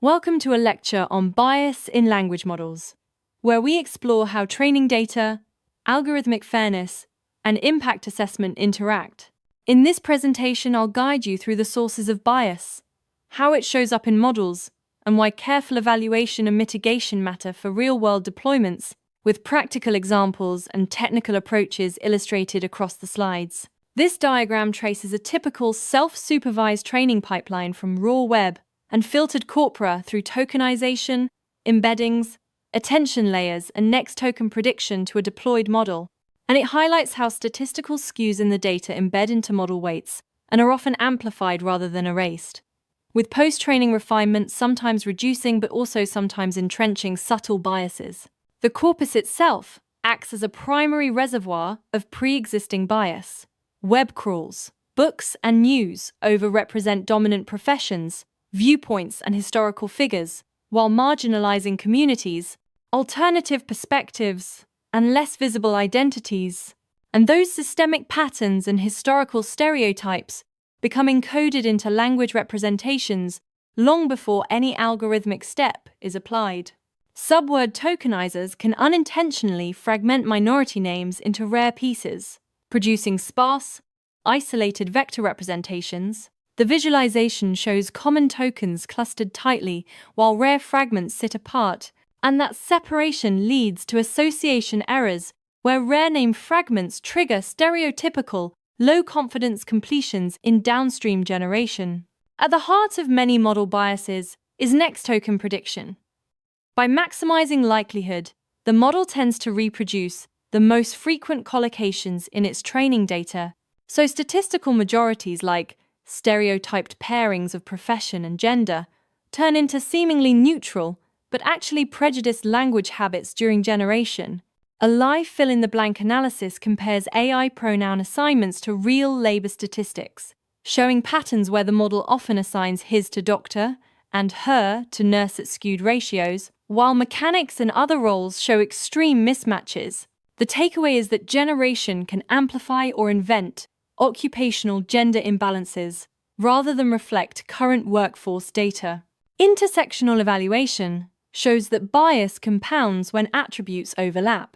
Welcome to a lecture on bias in language models, where we explore how training data, algorithmic fairness, and impact assessment interact. In this presentation, I'll guide you through the sources of bias, how it shows up in models, and why careful evaluation and mitigation matter for real-world deployments, with practical examples and technical approaches illustrated across the slides. This diagram traces a typical self-supervised training pipeline from raw web and filtered corpora through tokenization, embeddings, attention layers, and next token prediction to a deployed model. And it highlights how statistical skews in the data embed into model weights and are often amplified rather than erased, with post-training refinement sometimes reducing but also sometimes entrenching subtle biases. The corpus itself acts as a primary reservoir of pre-existing bias. Web crawls, books, and news overrepresent dominant professions, viewpoints, and historical figures, while marginalizing communities, alternative perspectives, and less visible identities. And those systemic patterns and historical stereotypes become encoded into language representations long before any algorithmic step is applied. Subword tokenizers can unintentionally fragment minority names into rare pieces, producing sparse, isolated vector representations. The visualization shows common tokens clustered tightly while rare fragments sit apart, and that separation leads to association errors where rare name fragments trigger stereotypical, low-confidence completions in downstream generation. At the heart of many model biases is next token prediction. By maximizing likelihood, the model tends to reproduce the most frequent collocations in its training data, so statistical majorities like stereotyped pairings of profession and gender turn into seemingly neutral but actually prejudiced language habits during generation. A live fill-in-the-blank analysis compares AI pronoun assignments to real labor statistics, showing patterns where the model often assigns his to doctor and her to nurse at skewed ratios, while mechanics and other roles show extreme mismatches. The takeaway is that generation can amplify or invent occupational gender imbalances rather than reflect current workforce data. Intersectional evaluation shows that bias compounds when attributes overlap.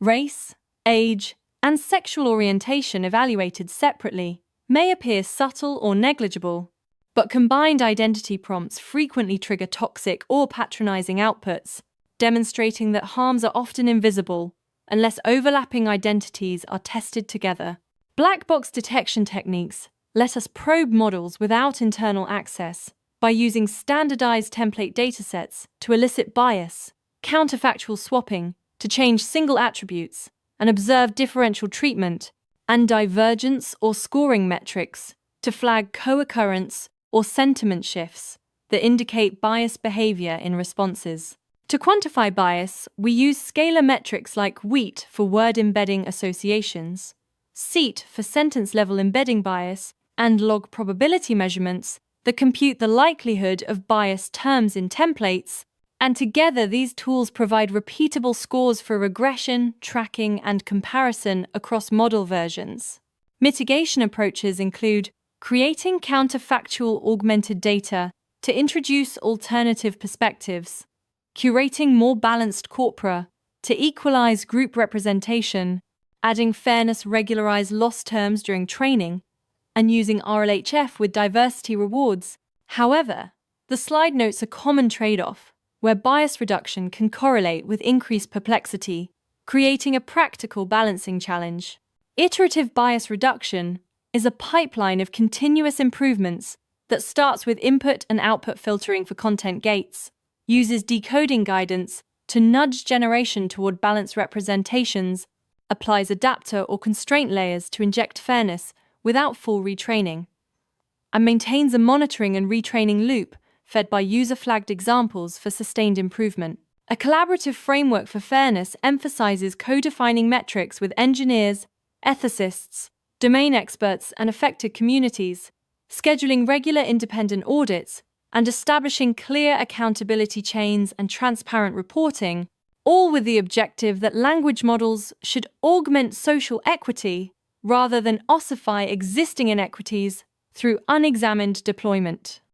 Race, age, and sexual orientation evaluated separately may appear subtle or negligible, but combined identity prompts frequently trigger toxic or patronizing outputs, demonstrating that harms are often invisible unless overlapping identities are tested together. Black box detection techniques let us probe models without internal access by using standardized template datasets to elicit bias, counterfactual swapping to change single attributes, and observe differential treatment, and divergence or scoring metrics to flag co-occurrence or sentiment shifts that indicate biased behavior in responses. To quantify bias, we use scalar metrics like WEAT for word embedding associations, SEAT for sentence-level embedding bias, and log probability measurements that compute the likelihood of biased terms in templates, and together these tools provide repeatable scores for regression, tracking, and comparison across model versions. Mitigation approaches include creating counterfactual augmented data to introduce alternative perspectives, curating more balanced corpora to equalize group representation, adding fairness regularized loss terms during training, and using RLHF with diversity rewards. However, the slide notes a common trade-off, where bias reduction can correlate with increased perplexity, creating a practical balancing challenge. Iterative bias reduction is a pipeline of continuous improvements that starts with input and output filtering for content gates, uses decoding guidance to nudge generation toward balanced representations, applies adapter or constraint layers to inject fairness without full retraining, and maintains a monitoring and retraining loop fed by user-flagged examples for sustained improvement. A collaborative framework for fairness emphasizes co-defining metrics with engineers, ethicists, domain experts, and affected communities, scheduling regular independent audits, and establishing clear accountability chains and transparent reporting, all with the objective that language models should augment social equity rather than ossify existing inequities through unexamined deployment.